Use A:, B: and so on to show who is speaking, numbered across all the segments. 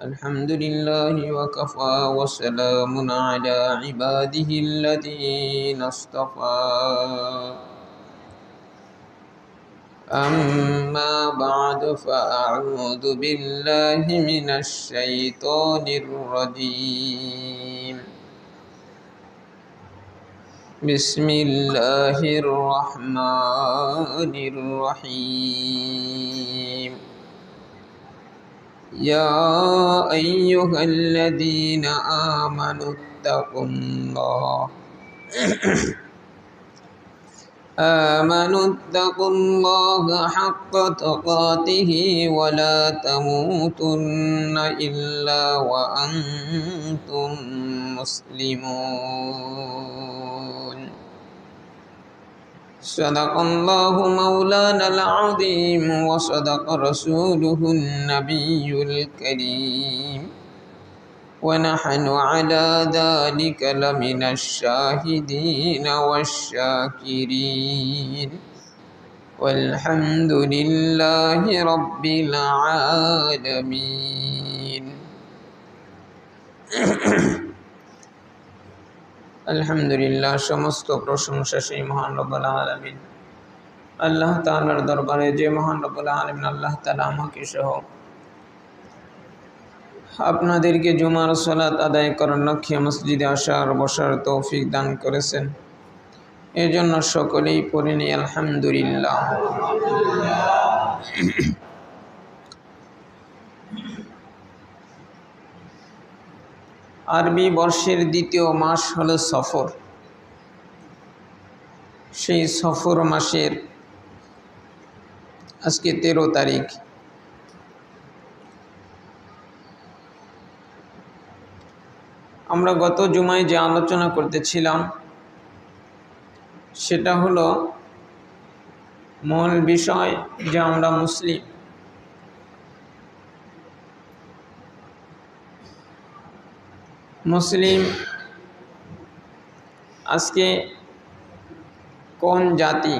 A: الحمد لله وكفى وسلام على عباده الذين اصطفى أما بعد فأعوذ بالله من الشيطان الرجيم بسم الله الرحمن الرحيم يا أيها الذين آمنوا اتقوا الله حق تقاته ولا تموتن إلا وأنتم مسلمون صدق الله مولانا العظيم وصدق رسوله النبي الكريم ونحن على ذلك لمن الشاهدين والشاكرين والحمد لله رب العالمين আলহামদুলিল্লাহ, সমস্ত প্রশংসা সেই মহান রব্বুল আলামিন আল্লাহ তাআলার দরবারে। যে মহান রব্বুল আলামিন আল্লাহ তাআলা আমাকে সহ আপনাদেরকে জুমার সালাত আদায় করার লক্ষ্যে মসজিদে আসার বসার তৌফিক দান করেছেন, এর জন্য সকলেই পড়ে নিই আলহামদুলিল্লাহ। আরবি বর্ষের দ্বিতীয় মাস হলো সফর। সেই সফর মাসের আজকে 13 তারিখ। আমরা গত জুমায় যে আলোচনা করতেছিলাম সেটা হলো মূল বিষয় যে আমরা মুসলিম। মুসলিম আজকে কোন জাতি?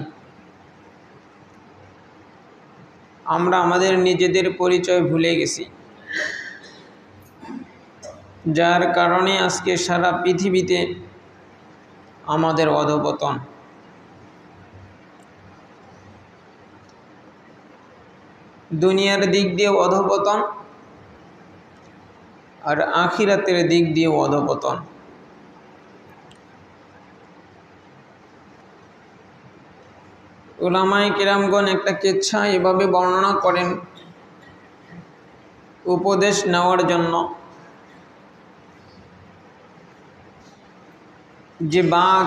A: আমরা আমাদের নিজেদের পরিচয় ভুলে গেছি, যার কারণে আজকে সারা পৃথিবীতে আমাদের অধঃপতন। দুনিয়ার দিক দিয়ে অধঃপতন আর আখিরাতের দিক দিয়ে অধঃপতন। উলামায়ে কেরামগণ একটা কিচ্ছা এভাবে বর্ণনা করেন উপদেশ নেওয়ার জন্য, যে বাঘ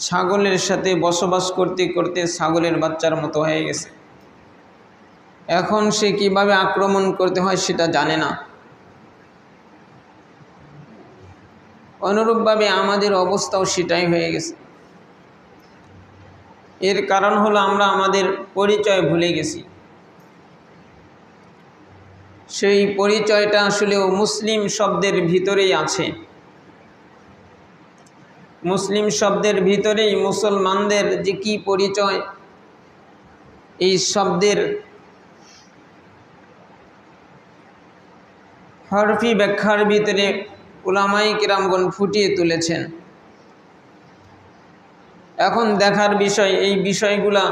A: ছাগলের সাথে বসবাস করতে করতে ছাগলের বাচ্চার মতো হয়ে গেছে। এখন সে কিভাবে আক্রমণ করতে হয় সেটা জানে না। অনুরূপভাবে আমাদের অবস্থাও সেটাই হয়ে গেছে। এর কারণ হলো আমরা আমাদের পরিচয় ভুলে গেছি। সেই পরিচয়টা আসলেও মুসলিম শব্দের ভিতরেই আছে। মুসলিম শব্দের ভিতরেই মুসলমানদের যে কি পরিচয়, এই শব্দের হরফি ব্যাখ্যার ভিতরে উলামায়ে কেরামগণ ফুটিয়ে তুলেছেন। এখন দেখার বিষয় এই বিষয়গুলা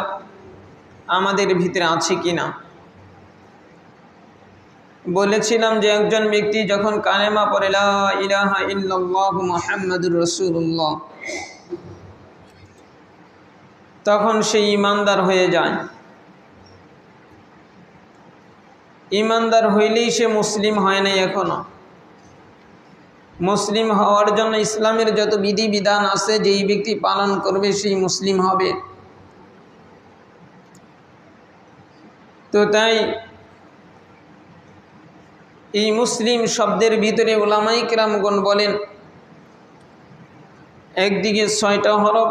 A: আমাদের ভিতরে আছে কি না। বলেছিলাম যে একজন ব্যক্তি যখন কালেমা পড়ে লা ইলাহা ইল্লাল্লাহু মুহাম্মাদুর রাসূলুল্লাহ, তখন সে ঈমানদার হয়ে যায়। ঈমানদার হইলেই সে মুসলিম হয় নাই এখনো। মুসলিম হওয়ার জন্য ইসলামের যত বিধিবিধান আছে যেই ব্যক্তি পালন করবে সেই মুসলিম হবে। তো তাই এই মুসলিম শব্দের ভিতরে উলামায়ে কেরামগণ বলেন একদিকে 6টা হরফ,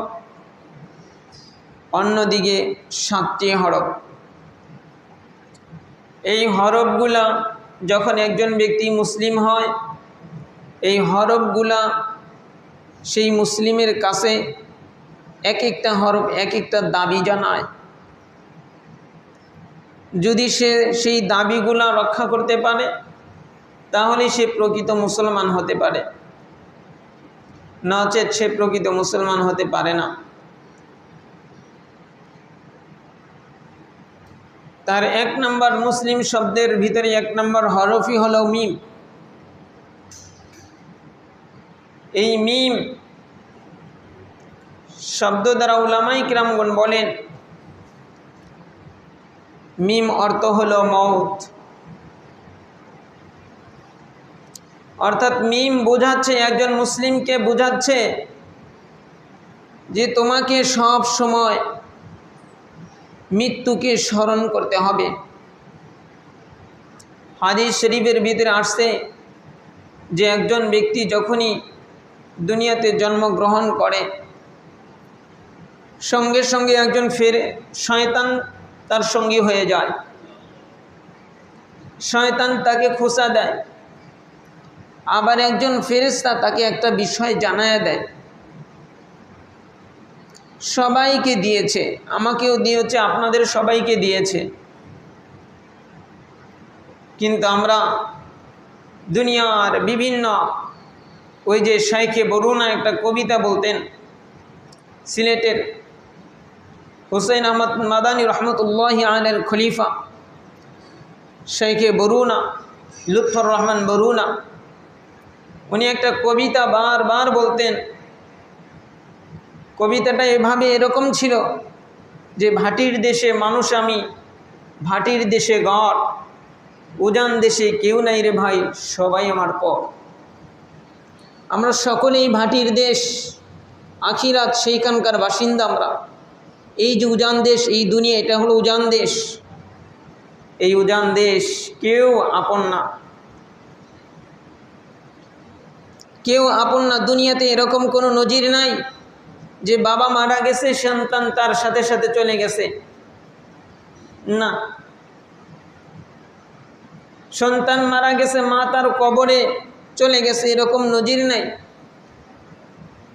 A: অন্যদিকে 7টি হরফ। এই হরফগুলা যখন একজন ব্যক্তি মুসলিম হয়, এই হরফগুলা সেই মুসলিমের কাছে এক একটা হরফ এক একটা দাবি জানায়। যদি সে সেই দাবিগুলা রক্ষা করতে পারে তাহলে সে প্রকৃত মুসলমান হতে পারে, নচেৎ সে প্রকৃত মুসলমান হতে পারে না। তার 1 নম্বর মুসলিম শব্দের ভিতরে 1 নম্বর হরফই হলো মিম। এই মিম শব্দ দ্বারা উলামায়ে কিরামগণ বলেন মিম অর্থ হলো মউত, অর্থাৎ মিম বোঝাচ্ছে, একজন মুসলিমকে বোঝাচ্ছে যে তোমাকে সব সময় মৃত্যুকে স্মরণ করতে হবে। হাদিস শরীফের ভিতরে আসছে যে একজন ব্যক্তি যখনই দুনিয়াতে জন্মগ্রহণ করে সঙ্গে সঙ্গে একজন শয়তান তার সঙ্গী হয়ে যায়, শয়তান তাকে খোঁচা দেয়, আবার একজন ফেরেশতা তাকে একটা বিষয় জানায় দেয়। সবাইকে দিয়েছে, আমাকেও দিয়েছে, আপনাদের সবাইকে দিয়েছে, কিন্তু আমরা দুনিয়ার বিভিন্ন, ওই যে শাইখে বরুণা একটা কবিতা বলতেন, সিলেটের হুসাইন আহমদ মাদানী রহমতুল্লাহি আলাইহির খলিফা শাইখে বরুণা লুৎফর রহমান বরুণা, উনি একটা কবিতা বারবার বলতেন। কবিতাটা এরকম ছিল যে ভাটির দেশে মানুষ আমি, ভাটির দেশে গড়, উজান দেশে কেউ নাই রে ভাই, সবাই আমার পর। আমরা সকলেই ভাটির দেশ, আখিরাত সেইখানকার বাসিন্দা আমরা। এই যে উজান দেশ, এই দুনিয়া, এটা হলো উজান দেশ। এই উজান দেশ কেউ আপন না, কেউ আপন না। দুনিয়াতে এরকম কোনো নজির নাই যে বাবা মারা গেছে সন্তান তার সাথে সাথে চলে গেছে, না। সন্তান মারা গেছে মা তার কবরে চলে গেছে, এরকম নজির নাই।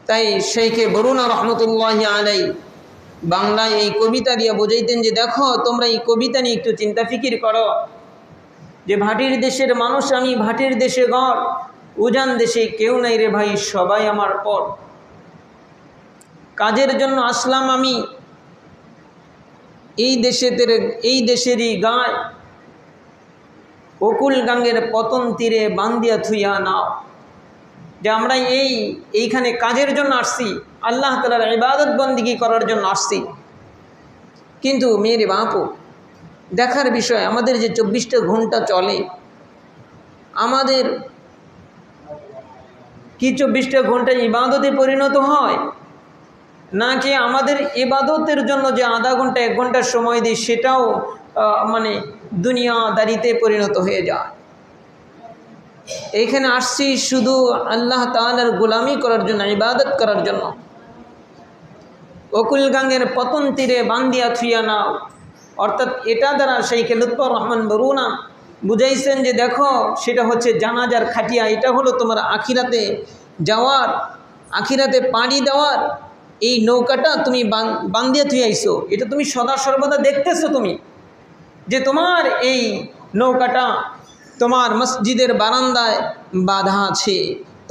A: তাই শাইখে বরুণা রহমতুল্লাহি আলাইহি বাংলায় এই কবিতা দিয়ে বোঝাইতেন যে দেখো তোমরা এই কবিতা নিয়ে একটু চিন্তা ফিকির করো, যে ভাটির দেশের মানুষ আমি, ভাটির দেশে ঘর, উজান দেশে কেউ নাই রে ভাই, সবাই আমার পর। কাজের জন্য আসলাম আমি এই দেশেরই গায়, অকুল গাঙ্গের পতন তীরে বান্দিয়া থুইয়া নাও। যে আমরা এইখানে কাজের জন্য আসছি, আল্লাহ তাআলার ইবাদত বন্দেগী করার জন্য আসছি। কিন্তু মেরে বাপু, দেখার বিষয় আমাদের যে 24টা ঘন্টা চলে, আমাদের কি 24টা ঘন্টা ইবাদতে পরিণত হয়, নাকি আমাদের ইবাদতের জন্য যে আধা ঘন্টা 1 ঘন্টা সময় দিই সেটাও মানে দুনিয়াদারিতে পরিণত হয়ে যায়। এইখানে আসছি শুধু আল্লাহ তাআলার গোলামি করার জন্য, ইবাদত করার জন্য। অকুল গাঙ্গের পতন তীরে বান্দিয়া থুইয়া নাও, অর্থাৎ এটা দ্বারা শাইখে লুৎফর রহমান বরুণা বুঝাইছেন যে দেখো সেটা হচ্ছে জানাজার খাটিয়া, এটা হলো তোমার আখিরাতে যাওয়ার, আখিরাতে পাড়ি দেওয়ার এই নৌকাটা তুমি বান্দিয়া থুইয়াইছো। এটা তুমি সদা সর্বদা দেখতেছো তুমি, যে তোমার এই নৌকাটা তোমার মসজিদের বারান্দায় বাঁধা আছে,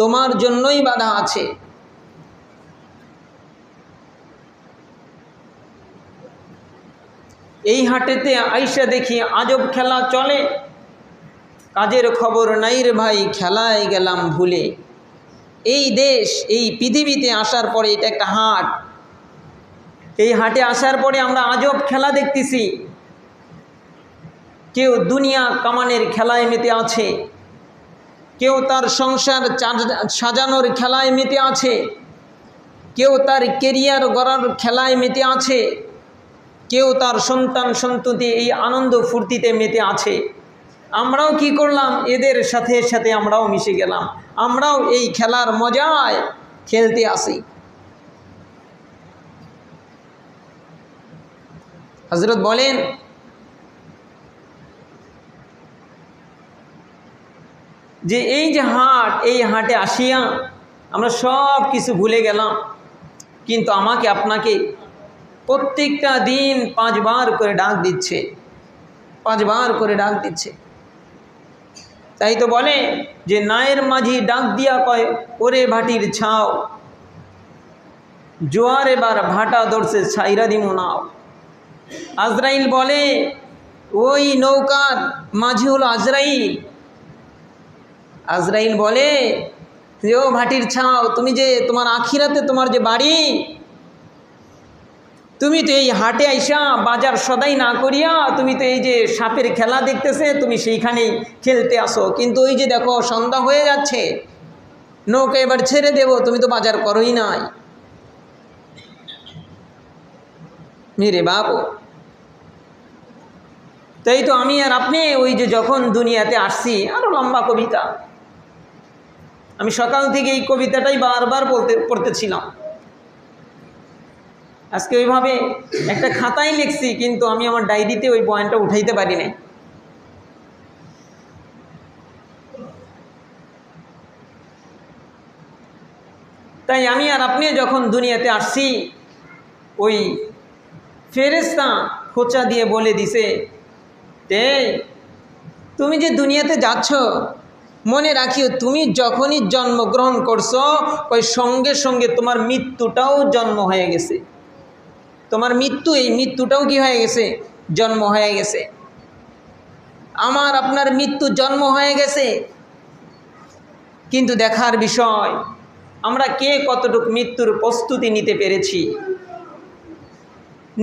A: তোমার জন্যই বাঁধা আছে। এই হাটেতে আইসা দেখি আজব খেলা চলে, কাজের খবর নাই রে ভাই, খেলায় গেলাম ভুলে। এই দেশ, এই পৃথিবীতে আসার পরে এটা একটা হাট, এই হাটে আসার পরে আমরা আজব খেলা দেখতেছি। কেউ দুনিয়া কামানের খেলায় মেতে আছে, কেউ তার সংসার সাজানোর খেলায় মেতে আছে, কেউ তার কেরিয়ার গড়ার খেলায় মেতে আছে, কেউ তার সন্তান সন্ততি এই আনন্দ ফুর্তিতে মেতে আছে। আমরাও কি করলাম, এদের সাথে সাথে আমরাও মিশে গেলাম, আমরাও এই খেলার মজায় খেলতে আসি। হযরত বলেন যে এই যে হাট, এই হাটে আসিয়া আমরা সব কিছু ভুলে গেলাম, কিন্তু আমাকে আপনাকে প্রত্যেকটা দিন 5 বার করে ডাক দিচ্ছে, 5 বার করে ডাক দিচ্ছে। তাই তো বলে যে নায়ের মাঝি ডাক দিয়া কয়, ওরে ভাটির ছাও, জোয়ার এবার ভাটা ধরছে ছাইরা দিমু নাও। আজরাইল বলে, ওই নৌকার মাঝি হলো আজরাইল। আজরাইল বলে যে ও ভাটির ছাও, তুমি যে তোমার আখিরাতে তোমার যে বাড়ি, তুমি তো এই হাটে আইসা বাজার সদাই না করিয়া তুমি তো এই যে সাপের খেলা দেখতেছে তুমি সেইখানেই খেলতে আসো, কিন্তু ওই যে দেখো সন্ধ্যা হয়ে যাচ্ছে, নৌকা এবার ছেড়ে দেব, তুমি তো বাজার করোই নাই। মেরে বাবু, তাই তো আমি আর আপনি ওই যে যখন দুনিয়াতে আসছি, আরো লম্বা কবিতা, আমি সকাল থেকে এই কবিতাটাই বারবার পড়তেছিলাম। আজকে ওইভাবে একটা খাতায় লিখছি, কিন্তু আমি আমার ডায়েরিতে ওই পয়েন্টটা উঠাইতে পারি না। তাই আমি আর আপনি যখন দুনিয়াতে আসছি, ওই ফেরেশতা খোঁচা দিয়ে বলে দিছে, তুমি যে দুনিয়াতে যাচ্ছ, মনে রাখিও তুমি যখনই জন্মগ্রহণ করছো, ওই সঙ্গে সঙ্গে তোমার মৃত্যুটাও জন্ম হয়ে গেছে। তোমার মৃত্যু, এই মৃত্যুটাও কি হয়ে গেছে? জন্ম হয়ে গেছে। আমার আপনার মৃত্যু জন্ম হয়ে গেছে, কিন্তু দেখার বিষয় আমরা কে কতটুকু মৃত্যুর প্রস্তুতি নিতে পেরেছি।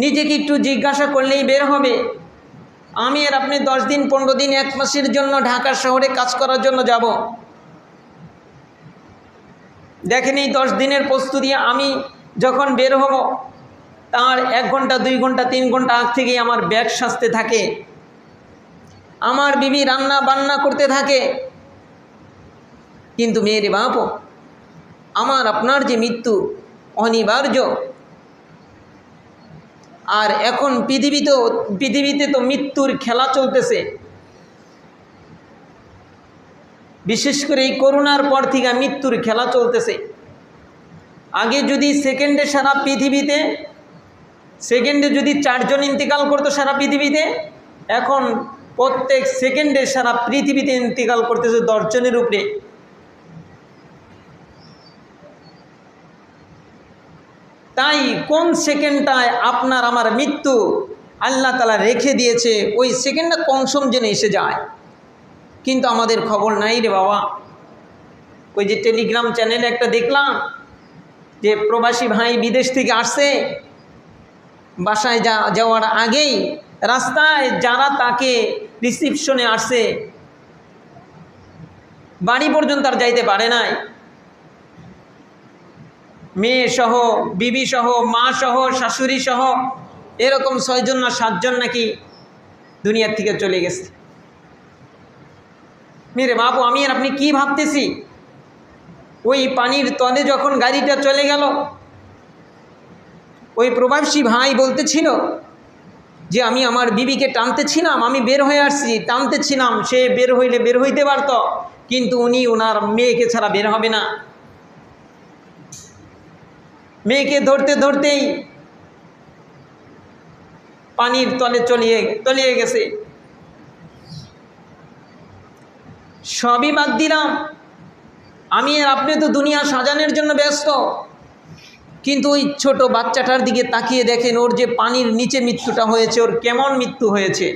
A: নিজেকে একটু জিজ্ঞাসা করলেই বের হবে। আমি আর আপনি 10 দিন 15 দিন 1 মাসের জন্য ঢাকা শহরে কাজ করার জন্য যাব। দেখেন এই 10 দিনের প্রস্তুতি আমি যখন বের হব, তার 1 ঘন্টা 2 ঘন্টা 3 ঘন্টা আগ থেকেই আমার ব্যাগ সাজতে থাকে, আমার বিবি রান্না বান্না করতে থাকে। কিন্তু মেয়েরে বাপু, আমার আপনার যে মৃত্যু অনিবার্য। আর এখন পৃথিবীতে তো মৃত্যুর খেলা চলতেছে। বিশেষ করে এই করোনার পর থেকে মৃত্যুর খেলা চলতেছে। আগে যদি সেকেন্ডে সারা পৃথিবীতে সেকেন্ডে যদি 4 জন ইন্তেকাল করতো সারা পৃথিবীতে, এখন প্রত্যেক সেকেন্ডে সারা পৃথিবীতে ইন্তেকাল করতেছে 10 জনের উপরে। তাই কোন সেকেন্ডটায় আপনার আমার মৃত্যু আল্লাহ তাআলা রেখে দিয়েছে, ওই সেকেন্ডটা কনসম জেনে এসে যায়, কিন্তু আমাদের খবর নাই রে বাবা। ওই যে টেলিগ্রাম চ্যানেলে একটা দেখলাম যে প্রবাসী ভাই বিদেশ থেকে আসছে, বাসায় যাওয়ার আগেই রাস্তায় যারা তাকে রিসিপশনে আসছে, বাড়ি পর্যন্ত আর যাইতে পারে নাই, মেয়ে সহ, বিবি সহ, মা সহ, শাশুড়ি সহ, এরকম 6 জন না 7 জন নাকি দুনিয়ার থেকে চলে গেছে। মেরে বাবু, আমি আর আপনি কি ভাবতেছি? ওই পানির তলে যখন গাড়িটা চলে গেল, ওই প্রবাসী ভাই বলতেছিল যে আমি আমার বিবিকে টানতেছিলাম, আমি বের হয়ে আসছি, টানতেছিলাম, সে বের হইলে বের হইতে পারত, কিন্তু উনি ওনার মেয়েকে ছাড়া বের হবে না। মেয়েকে ধরতে ধরতেই পানির তলে তলিয়ে গেছে। সবই বাদ দিলাম, আমি আর আপনি তো দুনিয়া সাজানোর জন্য ব্যস্ত, কিন্তু ওই ছোট বাচ্চাটার দিকে তাকিয়ে দেখেন, ওর যে পানির নিচে মৃত্যুটা হয়েছে, ওর কেমন মৃত্যু হয়েছে,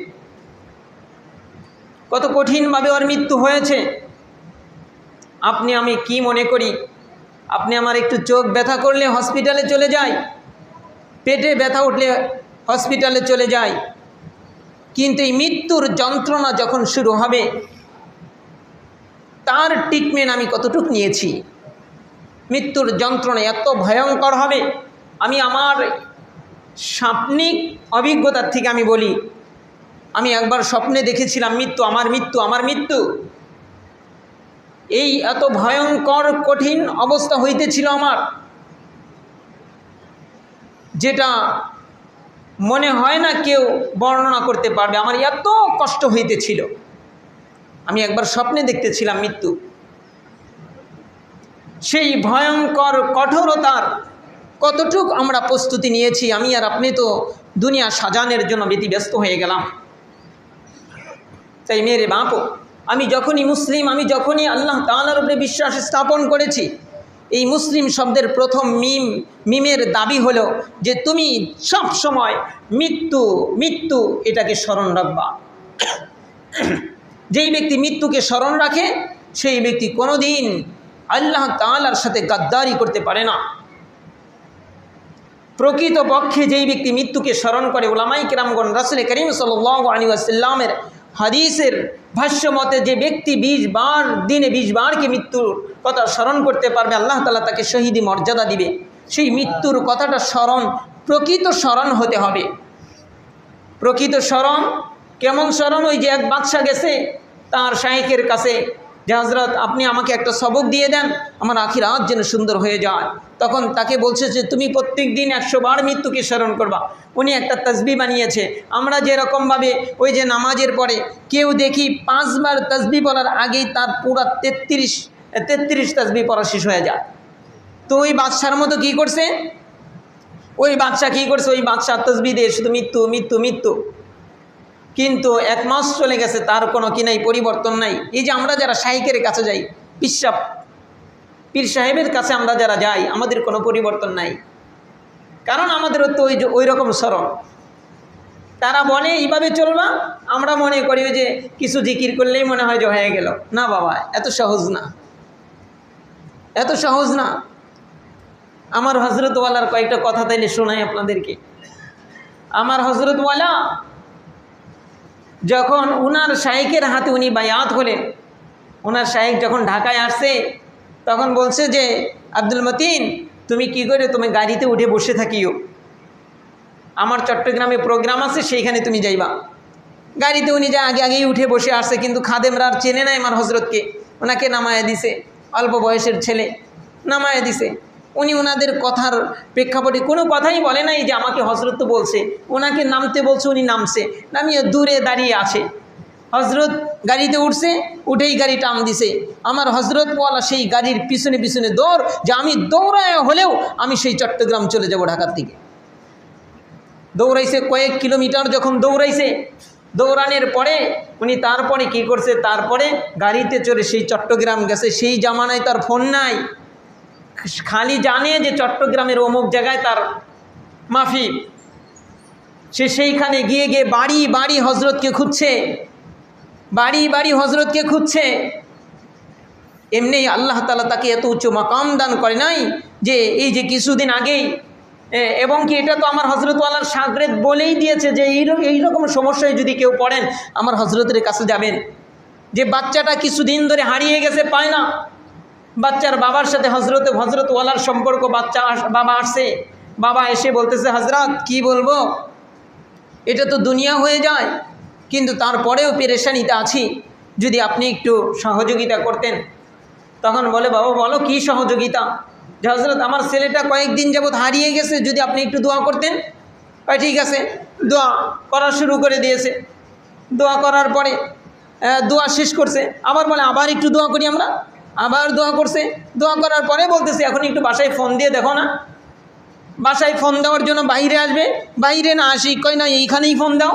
A: কত কঠিনভাবে ওর মৃত্যু হয়েছে। আপনি আমি কি মনে করি, আপনি আমার একটু চোখ ব্যথা করলে হসপিটালে চলে যাই, পেটে ব্যথা উঠলে হসপিটালে চলে যাই, কিন্তু এই মৃত্যুর যন্ত্রণা যখন শুরু হবে, তার ট্রিটমেন্ট আমি কতটুকু নিয়েছি। মৃত্যুর যন্ত্রণা এত ভয়ঙ্কর হবে। আমি আমার স্বপ্নিক অভিজ্ঞতার থেকে আমি বলি, আমি একবার স্বপ্নে দেখেছিলাম মৃত্যু, আমার মৃত্যু, আমার মৃত্যু। এই এত ভয়ঙ্কর কঠিন অবস্থা হইতেছিল আমার, যেটা মনে হয় না কেউ বর্ণনা করতে পারবে। আমার এত কষ্ট হইতেছিল, আমি একবার স্বপ্নে দেখতেছিলাম মৃত্যু। সেই ভয়ঙ্কর কঠোরতার কতটুক আমরা প্রস্তুতি নিয়েছি। আমি আর আপনি তো দুনিয়া সাজানোর জন্য ব্যতিব্যস্ত হয়ে গেলাম। তাই মেরে বাপও, আমি যখনই মুসলিম, আমি যখনই আল্লাহ তাআলার উপরে বিশ্বাস স্থাপন করেছি, এই মুসলিম শব্দের প্রথম মিমের দাবি হলো যে তুমি সব সময় মৃত্যু মৃত্যু এটাকে স্মরণ রাখবা। যেই ব্যক্তি মৃত্যুকে স্মরণ রাখে সেই ব্যক্তি কোনোদিন আল্লাহ তাআলার সাথে গাদ্দারি করতে পারে না। প্রকৃতপক্ষে যেই ব্যক্তি মৃত্যুকে স্মরণ করে, উলামায়ে কেরামগণ রাসূল করিম সাল্লাল্লাহু আলাইহি ওয়াসাল্লামের হাদিসের ভাষ্য মতে যে ব্যক্তি 20 বার দিনে 20 বারকে মৃত্যুর কথা স্মরণ করতে পারবে, আল্লাহ তাআলা তাকে শহীদি মর্যাদা দিবে। সেই মৃত্যুর কথাটা স্মরণ, প্রকৃত স্মরণ হতে হবে। প্রকৃত স্মরণ কেমন স্মরণ? ওই যে এক বাদশা গেছে তার শাইখের কাছে যে হযরত আপনি আমাকে একটা সবক দিয়ে দেন, আমার আখিরাত যেন সুন্দর হয়ে যায়। তখন তাকে বলছে যে তুমি প্রত্যেক দিন 100 বার মৃত্যুকে স্মরণ করবা। উনি একটা তাসবিহ বানিয়েছে। আমরা যেরকমভাবে ওই যে নামাজের পরে কেউ দেখি 5 বার তাসবিহ পড়ার আগেই তার পুরা 33 তাসবিহ পড়া শেষ হয়ে যায়। তো ওই বাদশার মতো কী করছে, ওই বাদশা তাসবিহ দিয়ে শুধু মৃত্যু মৃত্যু মৃত্যু। কিন্তু 1 মাস চলে গেছে, তার কোনো কি নাই, পরিবর্তন নাই। এই যে আমরা যারা শাইখের কাছে যাই, পীর সাহেবের কাছে আমরা যারা যাই, আমাদের কোনো পরিবর্তন নাই, কারণ আমাদেরও তো ওই রকম স্মরণ। তারা বলে এইভাবে চলবা, আমরা মনে করি যে কিছু জিকির করলেই মনে হয় যে হয়ে গেল। না বাবা, এত সহজ না, এত সহজ না। আমার হযরতওয়ালার কয়েকটা কথা তাইলে শোনাই আপনাদেরকে। আমার হযরতওয়ালা যখন উনার শাইখের হাতে উনি বায়াত হলেন, ওনার শাইখ যখন ঢাকায় আসছে তখন বলছে যে আব্দুল মতিন তুমি কি করে তুমি গাড়িতে উঠে বসে থাকিও, আমার চট্টগ্রামে প্রোগ্রাম আছে সেইখানে তুমি যাইবা। গাড়িতে উনি যা আগেই উঠে বসে আসছে, কিন্তু খাদেমরা আর চেনে নাই আমার হজরতকে। ওনাকে নামায় দিছে, অল্প বয়সের ছেলে নামায় দিছে। উনি ওনাদের কথার প্রেক্ষাপটে কোনো কথাই বলে নাই যে আমাকে হজরত তো বলছে, ওনাকে নামতে বলছে, উনি নামছে, নামিয়ে দূরে দাঁড়িয়ে আছে। হজরত গাড়িতে উঠছে, উঠেই গাড়ি টান দিছে। আমার হজরতওয়ালা সেই গাড়ির পিছনে পিছনে দৌড়, যে আমি দৌড়ায় হলেও আমি সেই চট্টগ্রাম চলে যাব ঢাকার দিকে। দৌড়াইছে কয়েক কিলোমিটার, যখন দৌড়াইছে, দৌড়ানোর পরে উনি তারপরে কি করছে, তারপরে গাড়িতে চড়ে সেই চট্টগ্রাম গেছে। সেই জামানায় তার ফোন নাই, খালি জানে যে চট্টগ্রামের অমুক জায়গায় তার মাহফিল। সে সেইখানে গিয়ে গিয়ে বাড়ি বাড়ি হজরতকে খুঁজছে, বাড়ি বাড়ি হজরতকে খুঁজছে। এমনি আল্লাহ তাআলা তাকে এত উচ্চ মাকাম দান করে নাই যে এই যে কিছুদিন আগেই, এবং কি এটা তো আমার হজরতওয়ালার শাগরেদ বলেই দিয়েছে যে এইরকম সমস্যায় যদি কেউ পড়েন আমার হজরতের কাছে যাবেন। যে বাচ্চাটা কিছুদিন ধরে হারিয়ে গেছে, পায় না, বাচ্চার বাবার সাথে হজরতওয়ালার সম্পর্ক, বাবা আসছে, বাবা এসে বলতেছে হজরত কি বলবো, এটা তো দুনিয়া হয়ে যায়, কিন্তু তারপরেও পেরেশানিতে আছি, যদি আপনি একটু সহযোগিতা করতেন। তখন বলে বাবা বলো কি সহযোগিতা? যে হজরত আমার ছেলেটা কয়েকদিন যাবৎ হারিয়ে গেছে, যদি আপনি একটু দোয়া করতেন। ঠিক আছে, দোয়া করা শুরু করে দিয়েছে। দোয়া করার পরে দোয়া শেষ করছে, আবার বলে আবার একটু দোয়া করি আমরা, আবার দোয়া করছে। দোয়া করার পরে বলতেছে এখন একটু বাসায় ফোন দিয়ে দেখো না। বাসায় ফোন দেওয়ার জন্য বাইরে আসবে, বাইরে না আসি, কয় না এইখানেই ফোন দাও।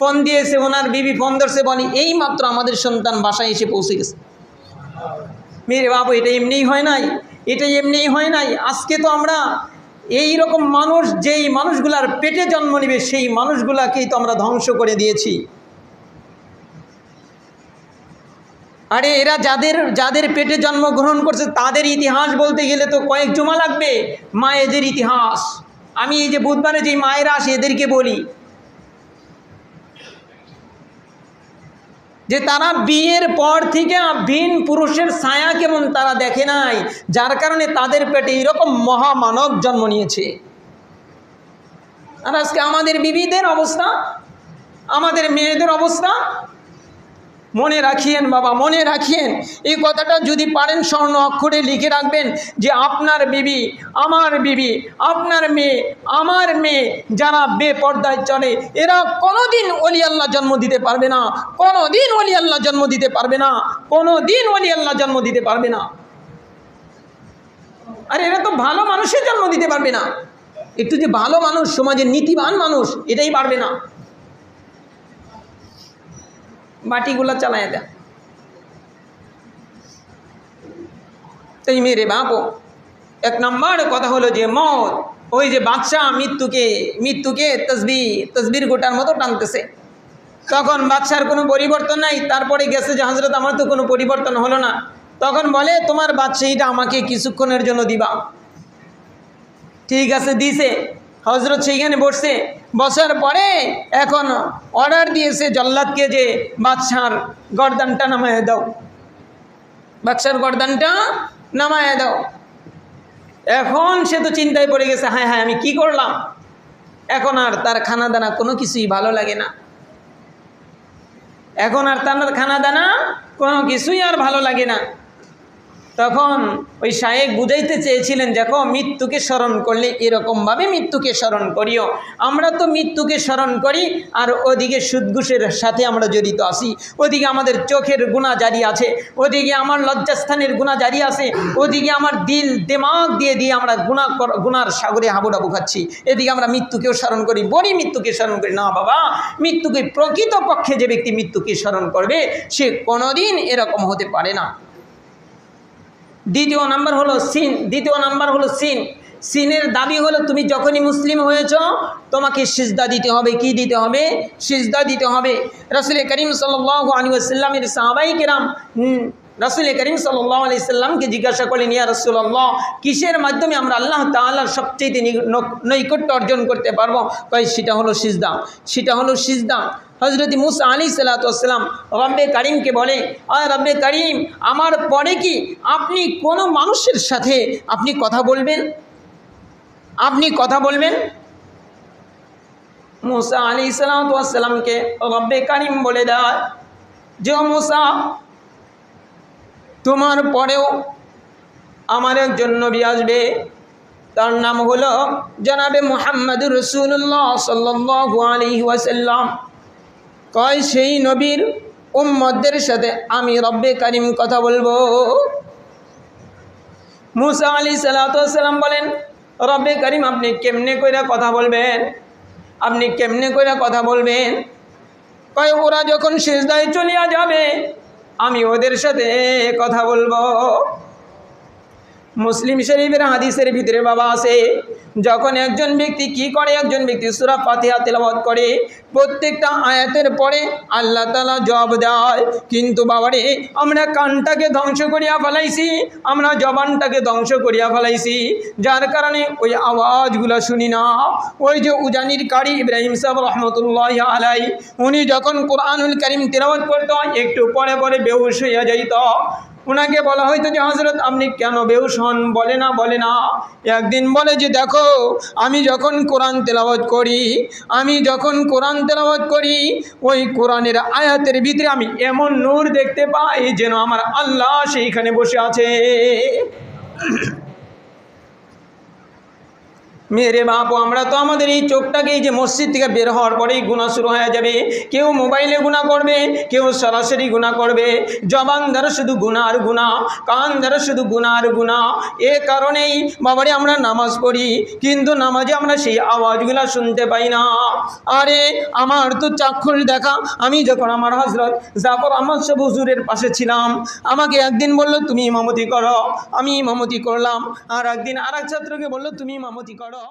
A: ফোন দিয়েছে, ওনার বিবি ফোন ধরছে, বলি এই মাত্র আমাদের সন্তান বাসায় এসে পৌঁছে গেছে। মেরে বাবু, এটা এমনিই হয় নাই, এটা এমনিই হয় নাই। আজকে তো আমরা এই রকম মানুষ, যেই মানুষগুলার পেটে জন্ম নেবে সেই মানুষগুলাকেই তো আমরা ধ্বংস করে দিয়েছি। আরে এরা যাদের পেটে জন্মগ্রহণ করছে তাদের ইতিহাস বলতে গেলে তো কয়েক জমা লাগবে। মায়েদের ইতিহাস, আমি এই যে বুধবারে যেই মায়েরা আসে এদেরকে বলি যে তারা বিয়ের পর থেকে ভিন পুরুষের ছায়া কেমন তারা দেখে নাই, যার কারণে তাদের পেটে এরকম মহামানব জন্ম নিয়েছে। আর আজকে আমাদের বিবিদের অবস্থা, আমাদের মেয়েদের অবস্থা, মনে রাখিয়েন বাবা, মনে রাখিয়েন এই কথাটা, যদি পারেন স্বর্ণ অক্ষরে লিখে রাখবেন যে আপনার বিবি, আমার বিবি, আপনার মেয়ে, আমার মেয়ে যারা বেপর্দায় চলে এরা কোনোদিন ওলি আল্লাহ জন্ম দিতে পারবে না, কোনোদিন ওলি আল্লাহ জন্ম দিতে পারবে না, কোনোদিন ওলি আল্লাহ জন্ম দিতে পারবে না। আর এরা তো ভালো মানুষের জন্ম দিতে পারবে না, একটু যে ভালো মানুষ, সমাজের নীতিবান মানুষ, এটাই পারবে না। বাটিগুলা চালায় দেয়। তাই মেরে বাপো, এক নম্বর কথা হলো যে মত, ওই যে বাদশাহ মৃত্যুকে তসবির গোটার মতো টানতেছে, তখন বাদশার কোনো পরিবর্তন নাই। তারপরে গেছে যে হজরত আমার তো কোনো পরিবর্তন হলো না, তখন বলে তোমার বাদশাহীটা আমাকে কিছুক্ষণের জন্য দিবা। ঠিক আছে, দিছে। হজরত সেইখানে বসছে, বসার পরে এখন অর্ডার দিয়েছে জল্লাদকে যে বাদশার গর্দানটা নামায় দাও, বাদশার গর্দানটা নামায় দাও। এখন সে তো চিন্তায় পড়ে গেছে, হায় হায় আমি কি করলাম। এখন আর তার খানা দানা কোনো কিছুই ভালো লাগে না, এখন আর তার খানা দানা কোনো কিছুই আর ভালো লাগে না। তখন ওই শায়েক বুঝাইতে চেয়েছিলেন, দেখো মৃত্যুকে স্মরণ করলে এরকমভাবে মৃত্যুকে স্মরণ করিও। আমরা তো মৃত্যুকে স্মরণ করি আর ওদিকে সুদঘুষের সাথে আমরা জড়িত আছি, ওদিকে আমাদের চোখের গুনাহ জারি আছে, ওদিকে আমার লজ্জাস্থানের গুনাহ জারি আছে, ওদিকে আমার দিল দিমাগ দিয়ে আমরা গুনার সাগরে হাবুডাবু খাচ্ছি। এদিকে আমরা মৃত্যুকেও স্মরণ করি, বলি মৃত্যুকে স্মরণ করি না। বাবা, মৃত্যুকে প্রকৃতপক্ষে যে ব্যক্তি মৃত্যুকে স্মরণ করবে সে কোনোদিন এরকম হতে পারে না। দ্বিতীয় নাম্বার হলো সিন। সিনের দাবি হলো তুমি যখনই মুসলিম হয়েছ তোমাকে সিজদা দিতে হবে। কি দিতে হবে? সিজদা দিতে হবে। রাসূল করিম সাল্লাল্লাহু আলাইহি ওয়াসাল্লামের সাহাবায়ে কেরাম রাসূল করিম সাল্লাল্লাহু আলাইহি ওয়াসাল্লামকে জিজ্ঞাসা করলেন, ইয়া রাসূলুল্লাহ, কিসের মাধ্যমে আমরা আল্লাহ তাআলার সবচেয়ে নৈকট্য অর্জন করতে পারবো? কয় সেটা হলো সিজদা। হযরত মুসা আলাইহিসসালাতু ওয়াসসালাম রব্বে কারিমকে বলে, আয় রব্বে কারিম, আমার পরে কি আপনি কোনো মানুষের সাথে আপনি কথা বলবেন? মুসা আলাইহিসসালাতু ওয়াসসালামকে রব্বে কারিম বলে দেয় যে মুসা, তোমার পরেও আমার একজন নবী আসবে, তার নাম হলো জনাবে মুহাম্মদুর রাসূলুল্লাহ সাল্লাল্লাহু আলাইহি ওয়াসাল্লাম। কয় সেই নবীর উম্মতদের সাথে আমি রব্বে কারিম কথা বলবো। মুসা আলাইহিসসালাতু ওয়াসসালাম বলেন, রব্বে কারিম আপনি কেমনে কইরা কথা বলবেন? কয় ওরা যখন সিজদায় চলিয়া যাবে আমি ওদের সাথে কথা বলবো। মুসলিম শরীফের হাদিসের ভিতরে বাবা আছে, যখন একজন ব্যক্তি সূরা ফাতিহা তেলাওয়াত করে, প্রত্যেকটা আয়াতের পরে আল্লাহ তাআলা জবাব দেয়। কিন্তু বাবারে, আমরা কানটাকে ধ্বংস করিয়া ফেলাইছি, আমরা জবানটাকে ধ্বংস করিয়া ফেলাইছি, যার কারণে ওই আওয়াজগুলো শুনি না। ওই যে উজানির কারি ইব্রাহিম সাহেব রহমতুল্লাহি আলাইহি, উনি যখন কোরআনুল কারীম তেলাওয়াত করত একটু পরে পরে বেহুশ হইয়া যাইত। ওনাকে বলা হয়তো যে হযরত আপনি কেন বেহুশ হন? বলে না। একদিন বলে যে দেখো, আমি যখন কোরআন তেলাওয়াত করি ওই কোরআনের আয়াতের ভিতরে আমি এমন নূর দেখতে পাই যেন আমার আল্লাহ সেইখানে বসে আছে। মেরে বাপু, আমরা তো আমাদের এই চোখটাকে এই যে মসজিদ থেকে বের হওয়ার পরেই গুনাহ শুরু হয়ে যাবে। কেউ মোবাইলে গুনাহ করবে, কেউ সরাসরি গুনাহ করবে। জবান দ্বারা শুধু গুনাহ আর গুনাহ, কান দ্বারা শুধু গুনাহ আর গুনাহ। এ কারণেই বাবারে আমরা নামাজ পড়ি, কিন্তু নামাজে আমরা সেই আওয়াজগুলো শুনতে পাই না। আরে আমার তো চাক্ষুষ দেখা, আমি যখন আমার হযরত জাফর আহমদ সাহেব হুজুরের পাশে ছিলাম, আমাকে একদিন বলল তুমি ইমামতি করো, আমি ইমামতি করলাম। আর একদিন আরেক ছাত্রকে বলল তুমি ইমামতি করো।